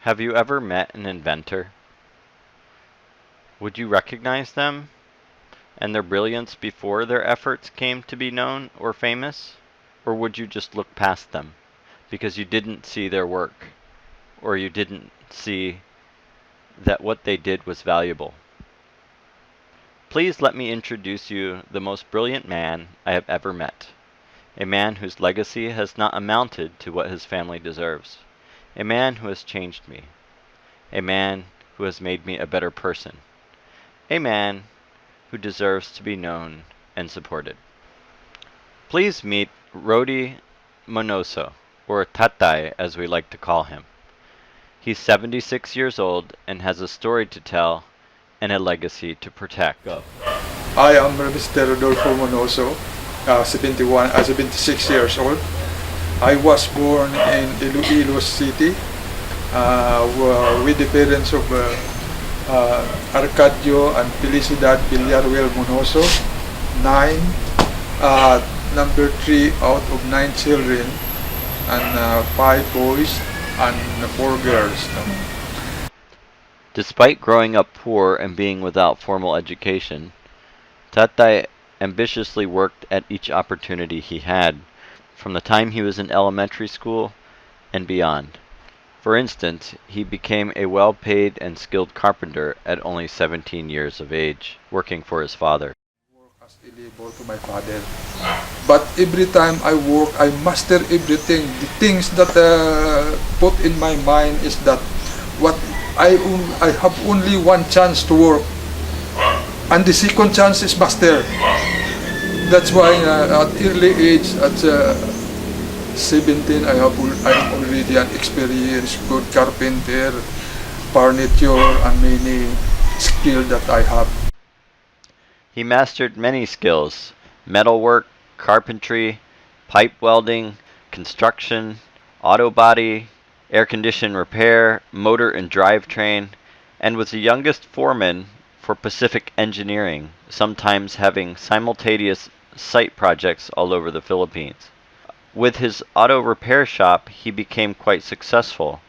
Have you ever met an inventor? Would you recognize them and their brilliance before their efforts came to be known or famous? Or would you just look past them because you didn't see their work or you didn't see that what they did was valuable? Please let me introduce you the most brilliant man I have ever met. A man whose legacy has not amounted to what his family deserves. A man who has changed me. A man who has made me a better person. A man who deserves to be known and supported. Please meet Rody Monoso, or Tatay as we like to call him. He's 76 years old and has a story to tell and a legacy to protect. Go. I am Mr. Rodolfo Monoso, 76 years old. I was born in Iloilo City with the parents of Arcadio and Felicidad Villaruel Monoso, number 3 out of 9 children, and 5 boys and 4 girls. Despite growing up poor and being without formal education, Tatay ambitiously worked at each opportunity he had, from the time he was in elementary school and beyond. For instance, he became a well-paid and skilled carpenter at only 17 years of age, working for his father. As a labor to my father. But every time I work, I master everything. The things that put in my mind is that what I have only one chance to work, and the second chance is master. That's why at early age, at 17, I'm already an experienced good carpenter, furniture, and many skills that I have. He mastered many skills: metalwork, carpentry, pipe welding, construction, auto body, air condition repair, motor and drivetrain, and was the youngest foreman for Pacific Engineering, sometimes having simultaneous site projects all over the Philippines. With his auto repair shop, he became quite successful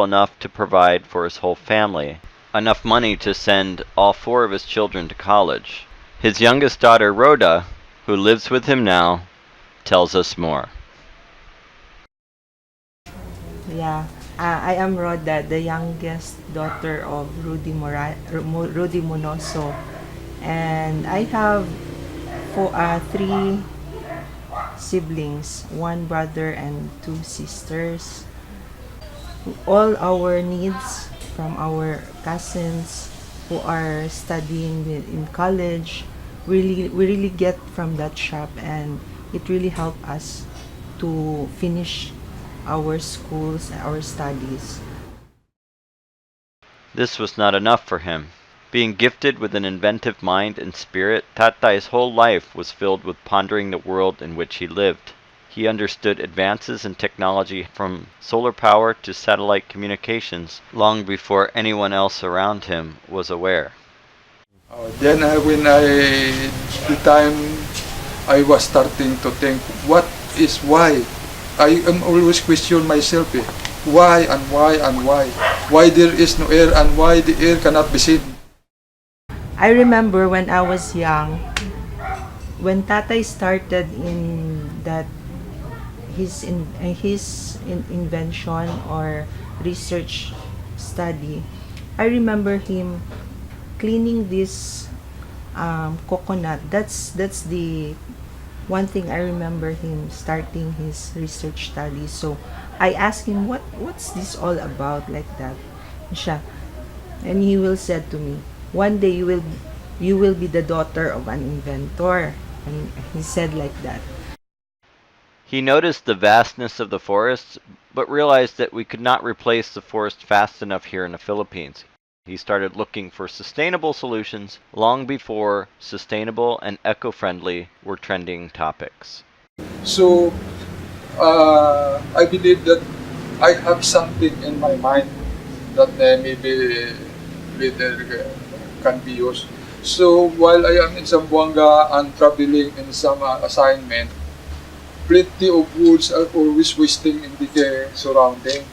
enough to provide for his whole family, enough money to send all 4 of his children to college. His youngest daughter, Rhoda, who lives with him now, tells us more. Yeah, I am Rhoda, the youngest daughter of Rody Monoso, and I have 3 siblings, 1 brother and 2 sisters. All our needs from our cousins who are studying in college, we really get from that shop, and it really helped us to finish our schools, our studies. This was not enough for him. Being gifted with an inventive mind and spirit, Tatay's whole life was filled with pondering the world in which he lived. He understood advances in technology from solar power to satellite communications long before anyone else around him was aware. Then the time I was starting to think, what is why? I am always question myself, why and why and why? Why there is no air and why the air cannot be seen? I remember when I was young, when Tatay started in that his invention or research study, I remember him cleaning this coconut. That's the one thing I remember him starting his research study. So I asked him, what's this all about, like that. Siya. And he will said to me, one day you will be the daughter of an inventor. And he said like that. He noticed the vastness of the forests, but realized that we could not replace the forest fast enough here in the Philippines. He started looking for sustainable solutions long before sustainable and eco-friendly were trending topics. So I believe that I have something in my mind that maybe later can be used. So while I am in Zamboanga and traveling in some assignment, plenty of woods are always wasting in the surrounding.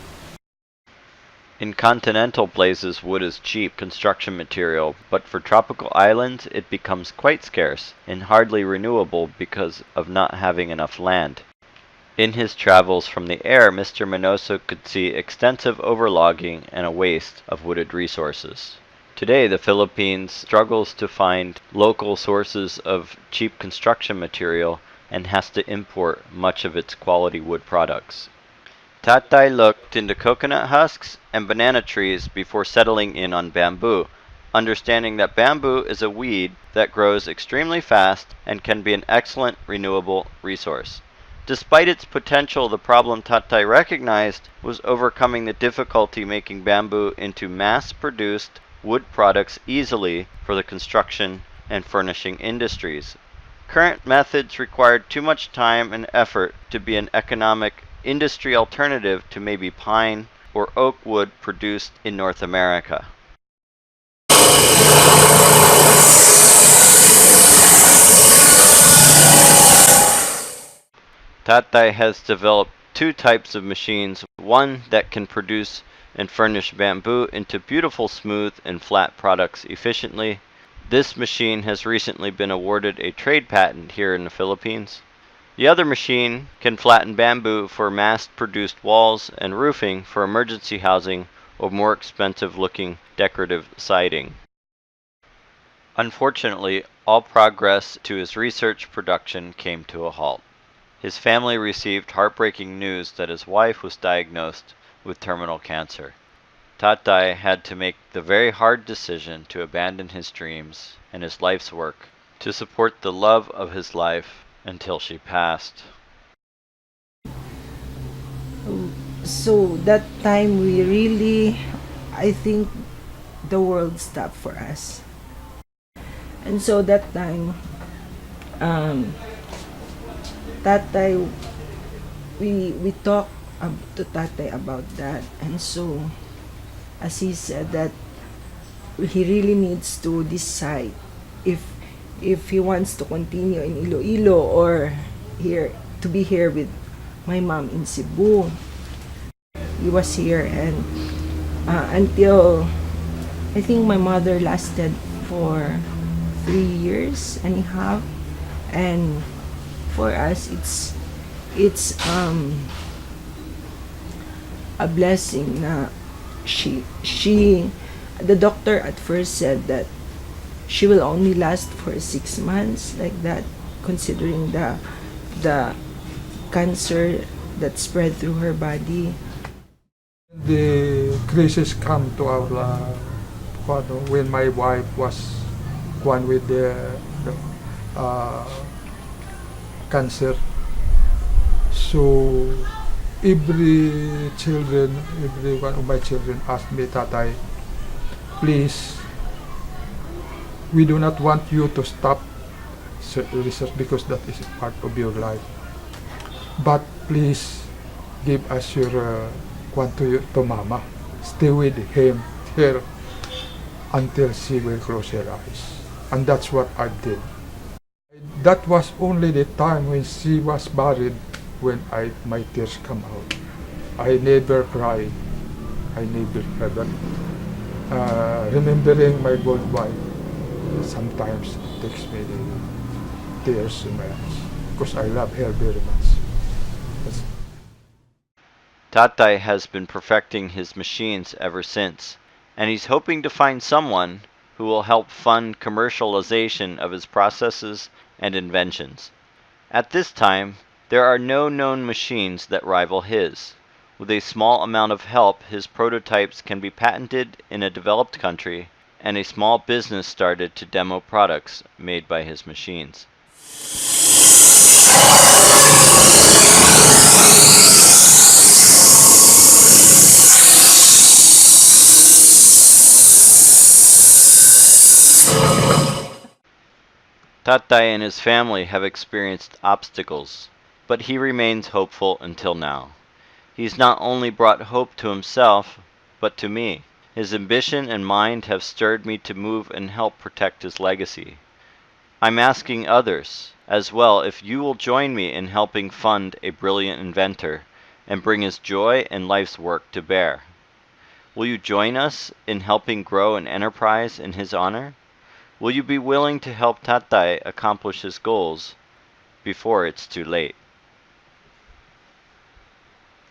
In continental places, wood is cheap construction material, but for tropical islands, it becomes quite scarce and hardly renewable because of not having enough land. In his travels from the air, Mr. Monoso could see extensive overlogging and a waste of wooded resources. Today, the Philippines struggles to find local sources of cheap construction material and has to import much of its quality wood products. Tatay looked into coconut husks and banana trees before settling in on bamboo, understanding that bamboo is a weed that grows extremely fast and can be an excellent renewable resource. Despite its potential, the problem Tatay recognized was overcoming the difficulty making bamboo into mass-produced wood products easily for the construction and furnishing industries. Current methods required too much time and effort to be an economic industry alternative to maybe pine or oak wood produced in North America. Tatay has developed two types of machines, one that can produce and furnish bamboo into beautiful smooth and flat products efficiently. This machine has recently been awarded a trade patent here in the Philippines. The other machine can flatten bamboo for mass-produced walls and roofing for emergency housing or more expensive-looking decorative siding. Unfortunately, all progress to his research production came to a halt. His family received heartbreaking news that his wife was diagnosed with terminal cancer. Tatay had to make the very hard decision to abandon his dreams and his life's work to support the love of his life until she passed. So that time we really, I think the world stopped for us. And so that time, Tatay, we talked to Tatay about that. And so, as he said that he really needs to decide if he wants to continue in Iloilo or here to be here with my mom in Cebu. He was here and until I think my mother lasted for 3 years and a half, and for us it's a blessing na she the doctor at first said that she will only last for 6 months, like that, considering the cancer that spread through her body. The crisis come to our when my wife was one with the cancer. So every one of my children asked me, Tatay, please, we do not want you to stop research because that is part of your life. But please give us your to Mama. Stay with him here until she will close her eyes. And that's what I did. That was only the time when she was buried when my tears come out. I never cried. I never ever. Remembering my good wife, sometimes it takes me tears in my eyes because I love her very much. Tatay has been perfecting his machines ever since, and he's hoping to find someone who will help fund commercialization of his processes and inventions. At this time, there are no known machines that rival his. With a small amount of help, his prototypes can be patented in a developed country, and a small business started to demo products made by his machines. Tatay and his family have experienced obstacles, but he remains hopeful until now. He's not only brought hope to himself, but to me. His ambition and mind have stirred me to move and help protect his legacy. I'm asking others as well if you will join me in helping fund a brilliant inventor and bring his joy and life's work to bear. Will you join us in helping grow an enterprise in his honor? Will you be willing to help Tatay accomplish his goals before it's too late?